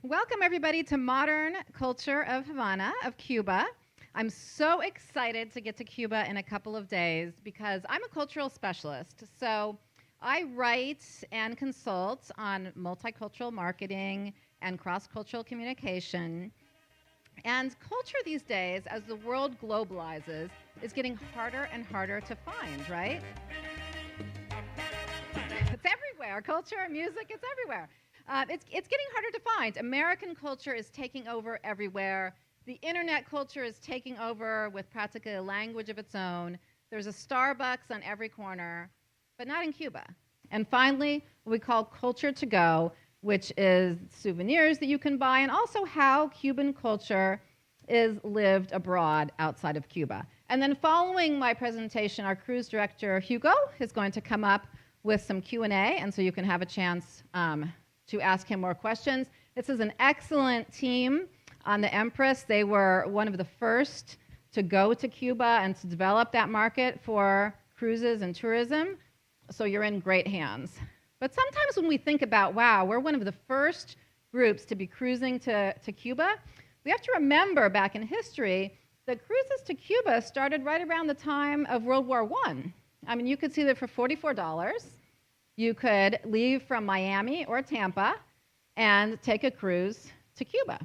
Welcome, everybody, to Modern Culture of Havana, of Cuba. I'm so excited to get to Cuba in a couple of days because I'm a cultural specialist. So I write and consult on multicultural marketing and cross-cultural communication. And culture these days, as the world globalizes, is getting harder and harder to find, right? It's everywhere. Culture, music, it's everywhere. It's getting harder to find. American culture is taking over everywhere. The internet culture is taking over with practically a language of its own. There's a Starbucks on every corner, but not in Cuba. And finally, what we call culture to go, which is souvenirs that you can buy, and also how Cuban culture is lived abroad outside of Cuba. And then following my presentation, our cruise director, Hugo, is going to come up with some Q&A, and so you can have a chance to ask him more questions. This is an excellent team on the Empress. They were one of the first to go to Cuba and to develop that market for cruises and tourism, so you're in great hands. But sometimes when we think about, wow, we're one of the first groups to be cruising to Cuba, we have to remember back in history that cruises to Cuba started right around the time of World War I. I mean, you could see that for $44. You could leave from Miami or Tampa and take a cruise to Cuba.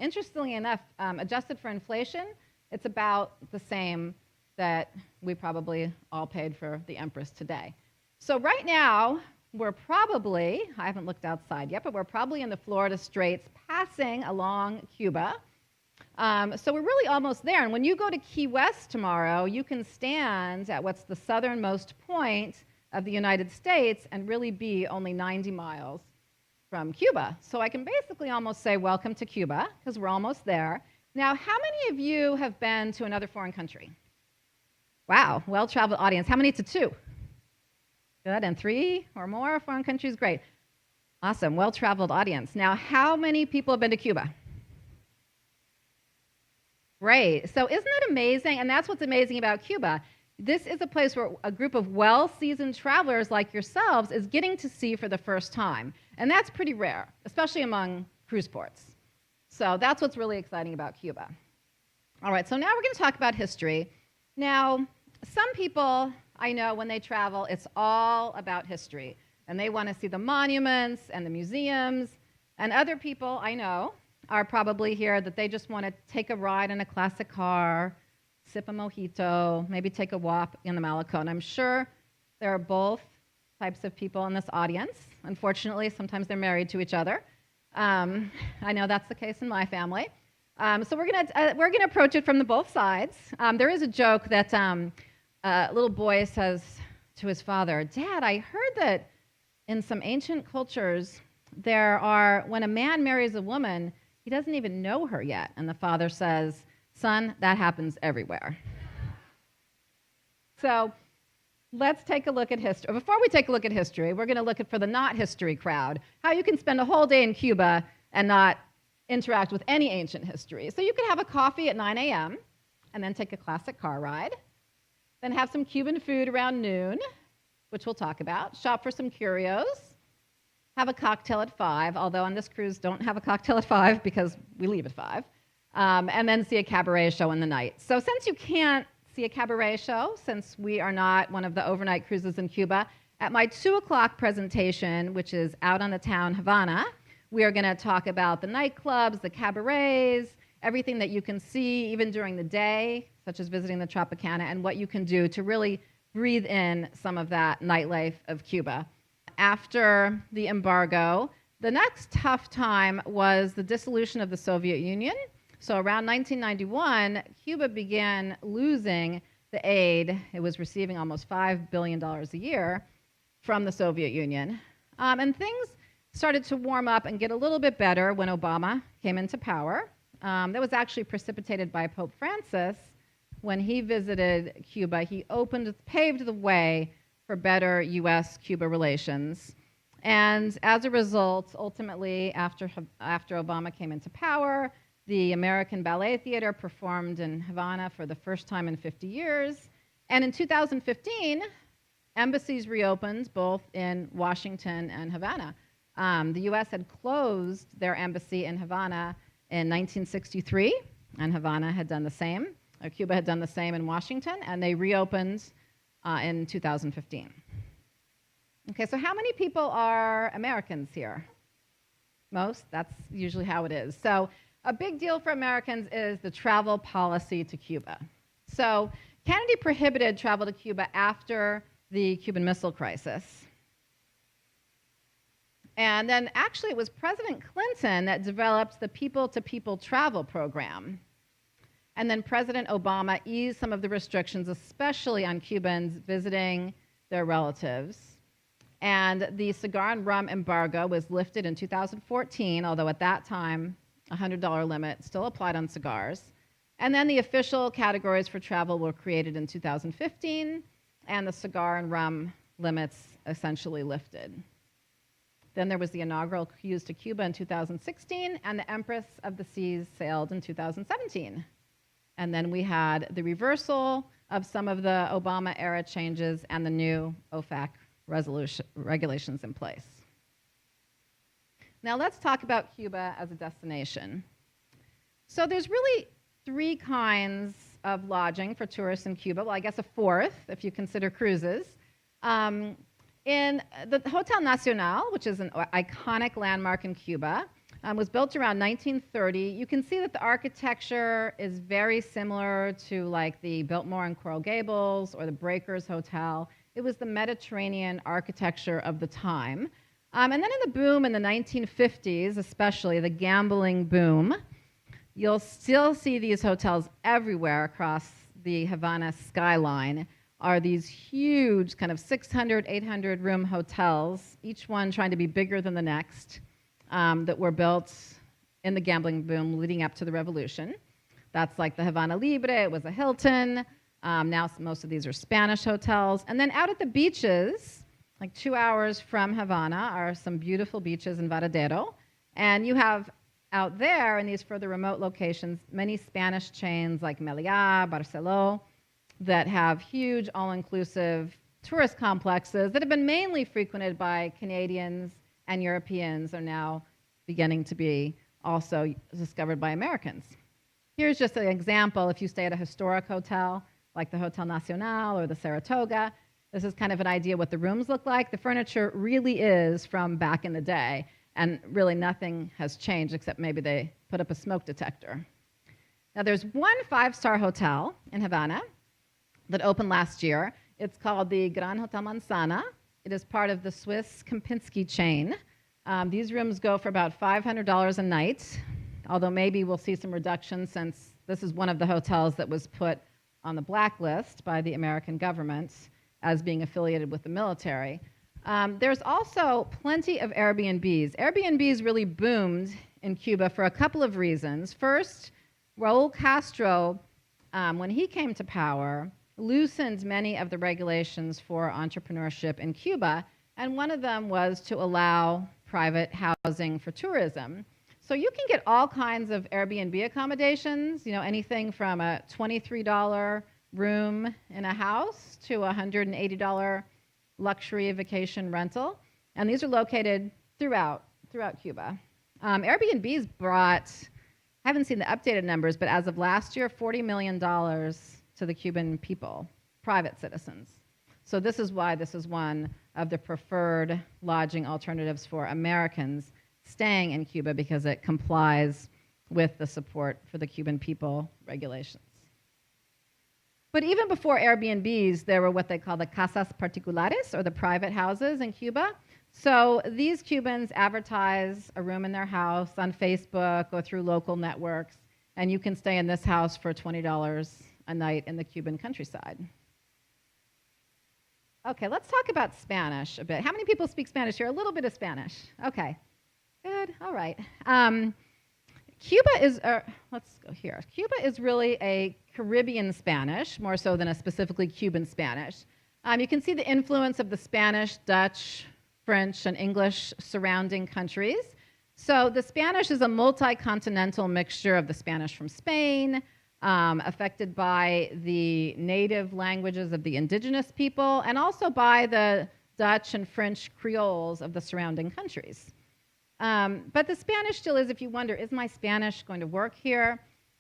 Interestingly enough, adjusted for inflation, it's about the same that we probably all paid for the Empress today. So right now, we're probably, I haven't looked outside yet, but we're probably in the Florida Straits passing along Cuba. So we're really almost there. And when you go to Key West tomorrow, you can stand at what's the southernmost point of the United States and really be only 90 miles from Cuba. So I can basically almost say welcome to Cuba, because we're almost there. Now, how many of you have been to another foreign country? Wow, well-traveled audience. How many to two? Good, and 3 or more foreign countries? Great. Awesome, well-traveled audience. Now, how many people have been to Cuba? Great. So isn't that amazing? And that's what's amazing about Cuba. This is a place where a group of well-seasoned travelers like yourselves is getting to see for the first time. And that's pretty rare, especially among cruise ports. So that's what's really exciting about Cuba. All right, so now we're going to talk about history. Now, some people I know when they travel, it's all about history. And they want to see the monuments and the museums. And other people I know are probably here that they just want to take a ride in a classic car, sip a mojito, maybe take a walk in the Malecón. I'm sure there are both types of people in this audience. Unfortunately, sometimes they're married to each other. I know that's the case in my family. So we're gonna approach it from the both sides. There is a joke that a little boy says to his father, "Dad, I heard that in some ancient cultures when a man marries a woman, he doesn't even know her yet." And the father says, "Son, that happens everywhere." So let's take a look at history. Before we take a look at history, we're going to look at, for the not history crowd, how you can spend a whole day in Cuba and not interact with any ancient history. So you could have a coffee at 9 a.m. and then take a classic car ride, then have some Cuban food around noon, which we'll talk about, shop for some curios, have a cocktail at 5, although on this cruise don't have a cocktail at 5 because we leave at 5. And then see a cabaret show in the night. So since you can't see a cabaret show, since we are not one of the overnight cruises in Cuba, at my 2 o'clock presentation, which is out on the town Havana, we are going to talk about the nightclubs, the cabarets, everything that you can see even during the day, such as visiting the Tropicana, and what you can do to really breathe in some of that nightlife of Cuba. After the embargo, the next tough time was the dissolution of the Soviet Union. So around 1991, Cuba began losing the aid. It was receiving almost $5 billion a year from the Soviet Union. And things started to warm up and get a little bit better when Obama came into power. That was actually precipitated by Pope Francis. When he visited Cuba, he paved the way for better U.S.-Cuba relations. And as a result, ultimately, after Obama came into power, the American Ballet Theater performed in Havana for the first time in 50 years. And in 2015, embassies reopened both in Washington and Havana. The U.S. had closed their embassy in Havana in 1963, and Havana had done the same. Cuba had done the same in Washington, and they reopened in 2015. Okay, so how many people are Americans here? Most. That's usually how it is. So a big deal for Americans is the travel policy to Cuba. So Kennedy prohibited travel to Cuba after the Cuban Missile Crisis. And then actually it was President Clinton that developed the people-to-people travel program. And then President Obama eased some of the restrictions, especially on Cubans visiting their relatives. And the cigar and rum embargo was lifted in 2014, although at that time, a $100 limit still applied on cigars. And then the official categories for travel were created in 2015, and the cigar and rum limits essentially lifted. Then there was the inaugural cruise to Cuba in 2016, and the Empress of the Seas sailed in 2017. And then we had the reversal of some of the Obama-era changes and the new OFAC regulations in place. Now let's talk about Cuba as a destination. So there's really 3 kinds of lodging for tourists in Cuba. Well, I guess a 4th, if you consider cruises. In the Hotel Nacional, which is an iconic landmark in Cuba, was built around 1930. You can see that the architecture is very similar to like the Biltmore and Coral Gables or the Breakers Hotel. It was the Mediterranean architecture of the time. And then in the boom in the 1950s, especially the gambling boom, you'll still see these hotels everywhere across the Havana skyline are these huge kind of 600, 800 room hotels, each one trying to be bigger than the next, that were built in the gambling boom leading up to the revolution. That's like the Havana Libre, it was a Hilton. Now most of these are Spanish hotels. And then out at the beaches, like 2 hours from Havana, are some beautiful beaches in Varadero. And you have out there in these further remote locations, many Spanish chains like Meliá, Barceló, that have huge all-inclusive tourist complexes that have been mainly frequented by Canadians and Europeans, are now beginning to be also discovered by Americans. Here's just an example. If you stay at a historic hotel, like the Hotel Nacional or the Saratoga, this is kind of an idea what the rooms look like. The furniture really is from back in the day, and really nothing has changed except maybe they put up a smoke detector. Now there's one 5-star hotel in Havana that opened last year. It's called the Gran Hotel Manzana. It is part of the Swiss Kempinski chain. These rooms go for about $500 a night, although maybe we'll see some reduction since this is one of the hotels that was put on the blacklist by the American government as being affiliated with the military. There's also plenty of Airbnbs. Airbnbs really boomed in Cuba for a couple of reasons. First, Raul Castro, when he came to power, loosened many of the regulations for entrepreneurship in Cuba, and one of them was to allow private housing for tourism. So you can get all kinds of Airbnb accommodations, anything from a $23 room in a house to a $180 luxury vacation rental, and these are located throughout Cuba. Airbnb's brought, I haven't seen the updated numbers, but as of last year, $40 million to the Cuban people, private citizens. So this is why this is one of the preferred lodging alternatives for Americans staying in Cuba, because it complies with the support for the Cuban people regulations. But even before Airbnbs, there were what they call the casas particulares, or the private houses in Cuba. So these Cubans advertise a room in their house on Facebook or through local networks, and you can stay in this house for $20 a night in the Cuban countryside. Okay, let's talk about Spanish a bit. How many people speak Spanish here? A little bit of Spanish. Okay, good, all right. Cuba is, let's go here. Cuba is really a Caribbean Spanish, more so than a specifically Cuban Spanish. You can see the influence of the Spanish, Dutch, French, and English surrounding countries. So the Spanish is a multi-continental mixture of the Spanish from Spain, affected by the native languages of the indigenous people, and also by the Dutch and French Creoles of the surrounding countries. But the Spanish still is, if you wonder, is my Spanish going to work here?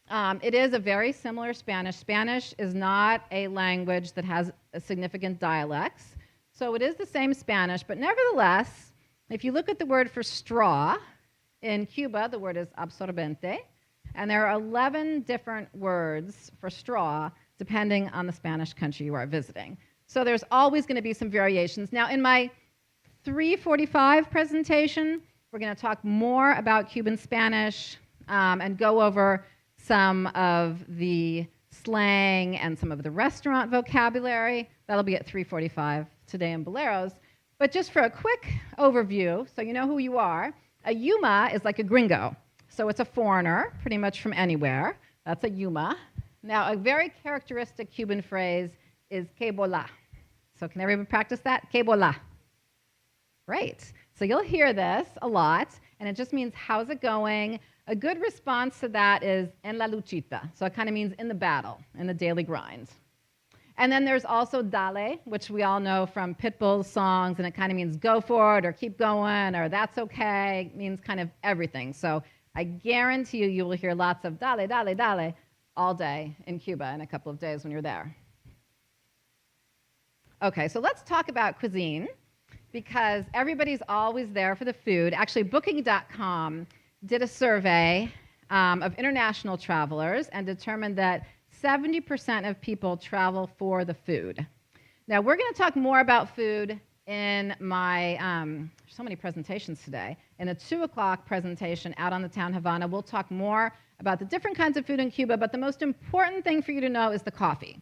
It is a very similar Spanish. Spanish is not a language that has a significant dialects. So it is the same Spanish, but nevertheless, if you look at the word for straw, in Cuba, the word is absorbente, and there are 11 different words for straw depending on the Spanish country you are visiting. So there's always going to be some variations. Now, in my 3:45 presentation, we're going to talk more about Cuban Spanish and go over some of the slang and some of the restaurant vocabulary. That'll be at 3:45 today in Boleros. But just for a quick overview, so you know who you are, a Yuma is like a gringo. So it's a foreigner, pretty much from anywhere. That's a Yuma. Now, a very characteristic Cuban phrase is que bola. So can everyone practice that? Que bola. Right. So you'll hear this a lot, and it just means, how's it going? A good response to that is en la luchita. So it kind of means in the battle, in the daily grind. And then there's also dale, which we all know from Pitbull's songs, and it kind of means go for it, or keep going, or that's okay. It means kind of everything. So I guarantee you will hear lots of dale, dale, dale all day in Cuba in a couple of days when you're there. Okay, so let's talk about cuisine, because everybody's always there for the food. Actually, Booking.com did a survey of international travelers and determined that 70% of people travel for the food. Now, we're going to talk more about food in my, so many presentations today. In a 2 o'clock presentation out on the town Havana, we'll talk more about the different kinds of food in Cuba, but the most important thing for you to know is the coffee.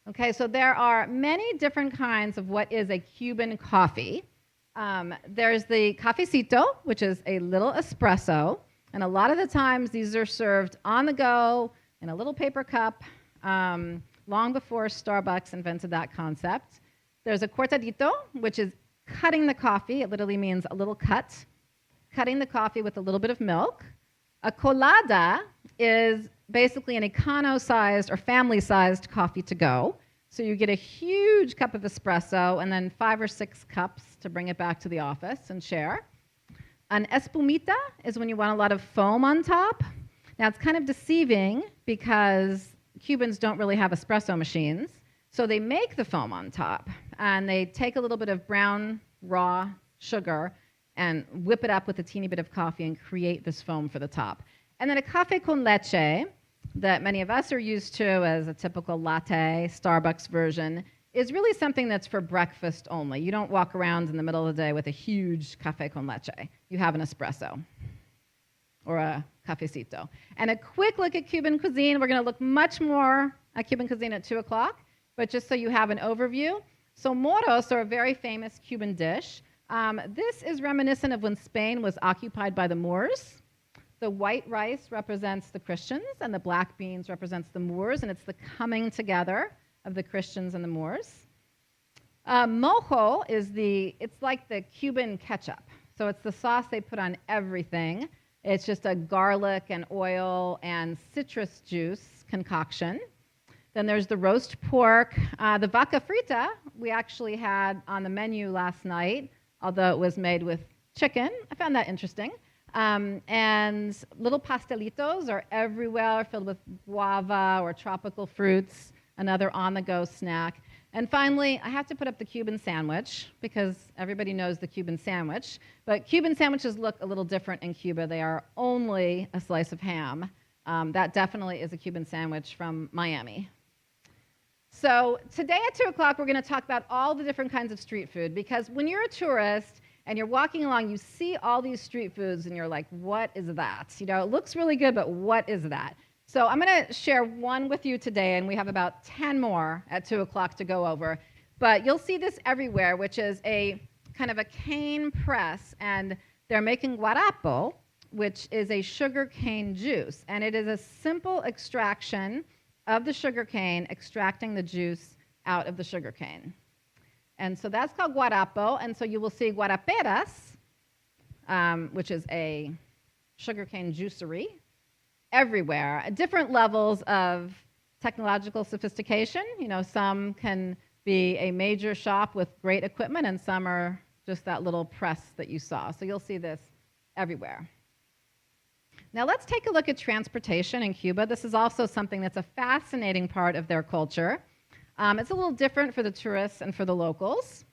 Okay, so there are many different kinds of what is a Cuban coffee. There's the cafecito, which is a little espresso, and a lot of the times these are served on the go in a little paper cup, long before Starbucks invented that concept. There's a cortadito, which is cutting the coffee. It literally means a little cut, cutting the coffee with a little bit of milk. A colada is basically an econo-sized or family-sized coffee to go. So you get a huge cup of espresso and then 5 or 6 cups to bring it back to the office and share. An espumita is when you want a lot of foam on top. Now, it's kind of deceiving because Cubans don't really have espresso machines, so they make the foam on top, and they take a little bit of brown raw sugar and whip it up with a teeny bit of coffee and create this foam for the top. And then a café con leche that many of us are used to as a typical latte, Starbucks version, is really something that's for breakfast only. You don't walk around in the middle of the day with a huge café con leche. You have an espresso or a cafecito. And a quick look at Cuban cuisine. We're going to look much more at Cuban cuisine at 2 o'clock, but just so you have an overview. So moros are a very famous Cuban dish. This is reminiscent of when Spain was occupied by the Moors. The white rice represents the Christians, and the black beans represents the Moors, and it's the coming together of the Christians and the Moors. Mojo is it's like the Cuban ketchup. So it's the sauce they put on everything. It's just a garlic and oil and citrus juice concoction. Then there's the roast pork. The vaca frita we actually had on the menu last night, although it was made with chicken. I found that interesting. And little pastelitos are everywhere, filled with guava or tropical fruits, another on-the-go snack. And finally, I have to put up the Cuban sandwich because everybody knows the Cuban sandwich. But Cuban sandwiches look a little different in Cuba. They are only a slice of ham. That definitely is a Cuban sandwich from Miami. So today at 2 o'clock, we're going to talk about all the different kinds of street food, because when you're a tourist and you're walking along, you see all these street foods and you're like, what is that? You know, it looks really good, but what is that? So I'm going to share one with you today, and we have about 10 more at 2 o'clock to go over. But you'll see this everywhere, which is a kind of a cane press, and they're making guarapo, which is a sugar cane juice. And it is a simple extraction of the sugar cane, extracting the juice out of the sugar cane. And so that's called guarapo. And so you will see guaraperas, which is a sugarcane juicery, everywhere. Different levels of technological sophistication. You know, some can be a major shop with great equipment, and some are just that little press that you saw. So you'll see this everywhere. Now let's take a look at transportation in Cuba. This is also something that's a fascinating part of their culture. It's a little different for the tourists and for the locals.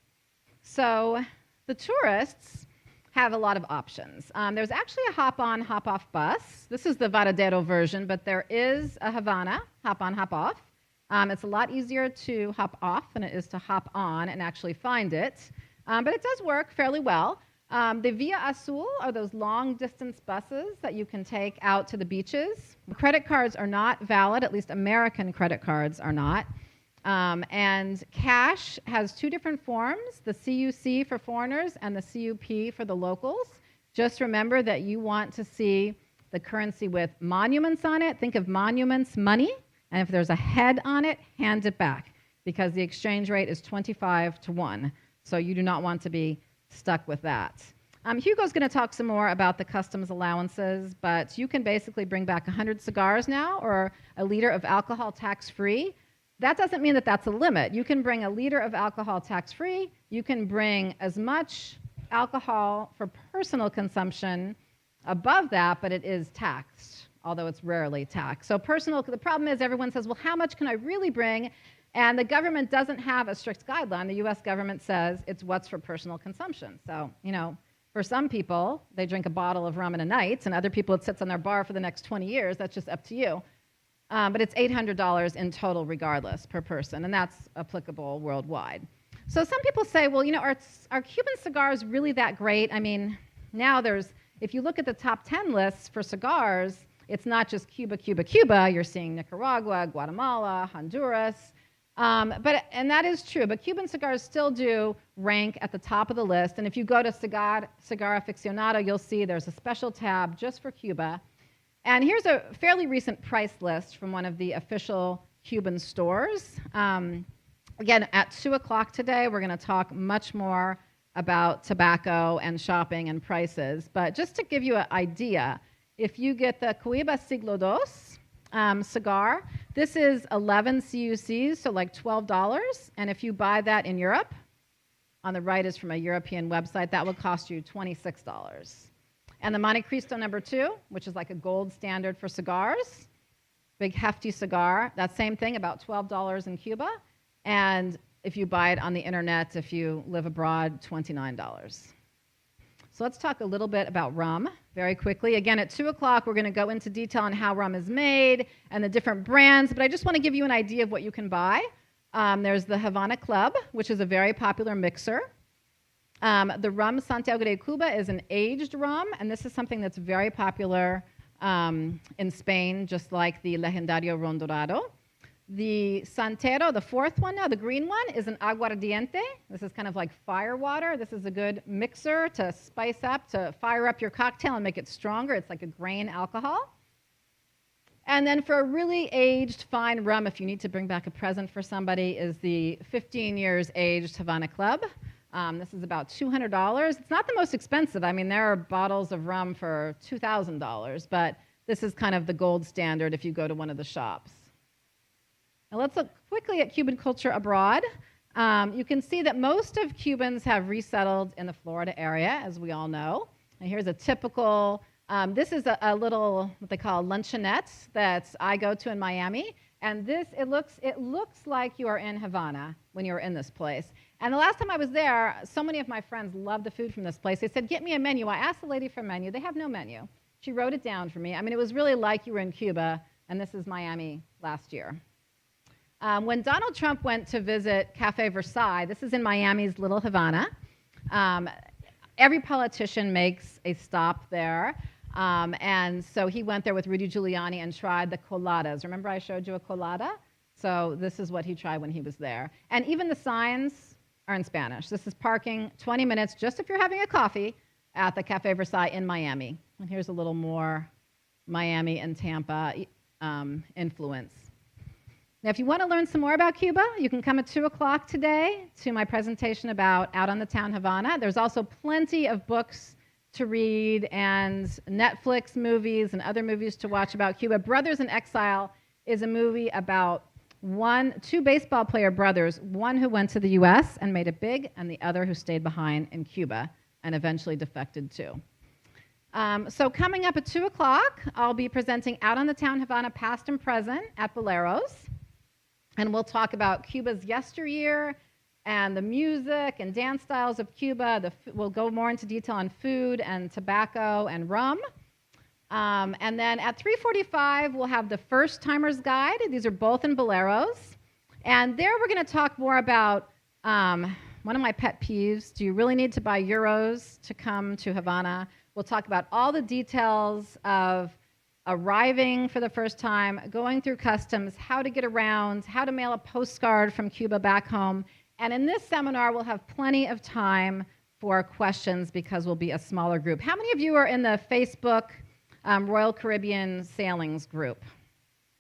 So the tourists have a lot of options. There's actually a hop-on, hop-off bus. This is the Varadero version, but there is a Havana, hop-on, hop-off. It's a lot easier to hop off than it is to hop on and actually find it. But it does work fairly well. The Via Azul are those long-distance buses that you can take out to the beaches. Credit cards are not valid, at least American credit cards are not. And cash has two different forms, the CUC for foreigners and the CUP for the locals. Just remember that you want to see the currency with monuments on it. Think of monuments money, and if there's a head on it, hand it back, because the exchange rate is 25 to 1. So you do not want to be stuck with that. Hugo's going to talk some more about the customs allowances, but you can basically bring back 100 cigars now, or a liter of alcohol tax-free. That doesn't mean that that's a limit. You can bring a liter of alcohol tax-free. You can bring as much alcohol for personal consumption above that, but it is taxed, although it's rarely taxed. So personal, the problem is everyone says, well, how much can I really bring? And the government doesn't have a strict guideline. The US government says it's what's for personal consumption. So, you know, for some people, they drink a bottle of rum in a night, and other people, it sits on their bar for the next 20 years. That's just up to you. But it's $800 in total regardless per person, and that's applicable worldwide. So some people say, well, you know, are Cuban cigars really that great? I mean, now if you look at the top 10 lists for cigars, it's not just Cuba, Cuba, Cuba. You're seeing Nicaragua, Guatemala, Honduras. And that is true, but Cuban cigars still do rank at the top of the list. And if you go to Cigar Aficionado, you'll see there's a special tab just for Cuba. And here's a fairly recent price list from one of the official Cuban stores. Again, at 2 o'clock today, we're going to talk much more about tobacco and shopping and prices. But just to give you an idea, if you get the Cuiba Siglo II cigar, this is 11 CUCs, so like $12. And if you buy that in Europe, on the right is from a European website, that would cost you $26. And the Monte Cristo No. 2, which is like a gold standard for cigars, big hefty cigar, that same thing, about $12 in Cuba. And if you buy it on the internet, if you live abroad, $29. So let's talk a little bit about rum very quickly. Again, at 2 o'clock, we're going to go into detail on how rum is made and the different brands, but I just want to give you an idea of what you can buy. There's the Havana Club, which is a very popular mixer. The rum Santiago de Cuba is an aged rum, and this is something that's very popular in Spain, just like the Legendario Ron Dorado. The Santero, the fourth one now, the green one, is an aguardiente. This is kind of like fire water. This is a good mixer to spice up, to fire up your cocktail and make it stronger. It's like a grain alcohol. And then for a really aged fine rum, if you need to bring back a present for somebody, is the 15 years aged Havana Club. This is about $200. It's not the most expensive. I mean, there are bottles of rum for $2,000, but this is kind of the gold standard if you go to one of the shops. Now let's look quickly at Cuban culture abroad. You can see that most of Cubans have resettled in the Florida area, as we all know. And here's a typical, this is a little, what they call luncheonette that I go to in Miami. And this, it looks like you are in Havana when you're in this place. And the last time I was there, so many of my friends loved the food from this place. They said, get me a menu. I asked the lady for a menu. They have no menu. She wrote it down for me. I mean, it was really like you were in Cuba, and this is Miami last year. When Donald Trump went to visit Cafe Versailles, this is in Miami's Little Havana, every politician makes a stop there. And so he went there with Rudy Giuliani and tried the coladas. Remember I showed you a colada? So this is what he tried when he was there. And even the signs are in Spanish. This is parking 20 minutes just if you're having a coffee at the Cafe Versailles in Miami. And here's a little more Miami and Tampa influence. Now, if you want to learn some more about Cuba, you can come at 2 o'clock today to my presentation about Out on the Town Havana. There's also plenty of books to read and Netflix movies and other movies to watch about Cuba. Brothers in Exile is a movie about two baseball player brothers, one who went to the US and made it big, and the other who stayed behind in Cuba and eventually defected too. So coming up at 2 o'clock, I'll be presenting Out on the Town Havana Past and Present at Boleros. And we'll talk about Cuba's yesteryear and the music and dance styles of Cuba. We'll go more into detail on food and tobacco and rum. And then at 3:45, we'll have the First Timers Guide. These are both in Boleros. And there we're going to talk more about one of my pet peeves. Do you really need to buy euros to come to Havana? We'll talk about all the details of arriving for the first time, going through customs, how to get around, how to mail a postcard from Cuba back home. And in this seminar, we'll have plenty of time for questions because we'll be a smaller group. How many of you are in the Facebook Royal Caribbean Sailings group?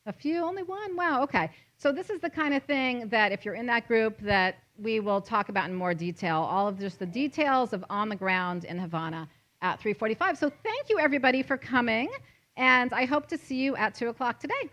A few? Only one? Wow, okay. So this is the kind of thing that if you're in that group that we will talk about in more detail, all of just the details of on the ground in Havana at 3:45. So thank you, everybody, for coming, and I hope to see you at 2 o'clock today.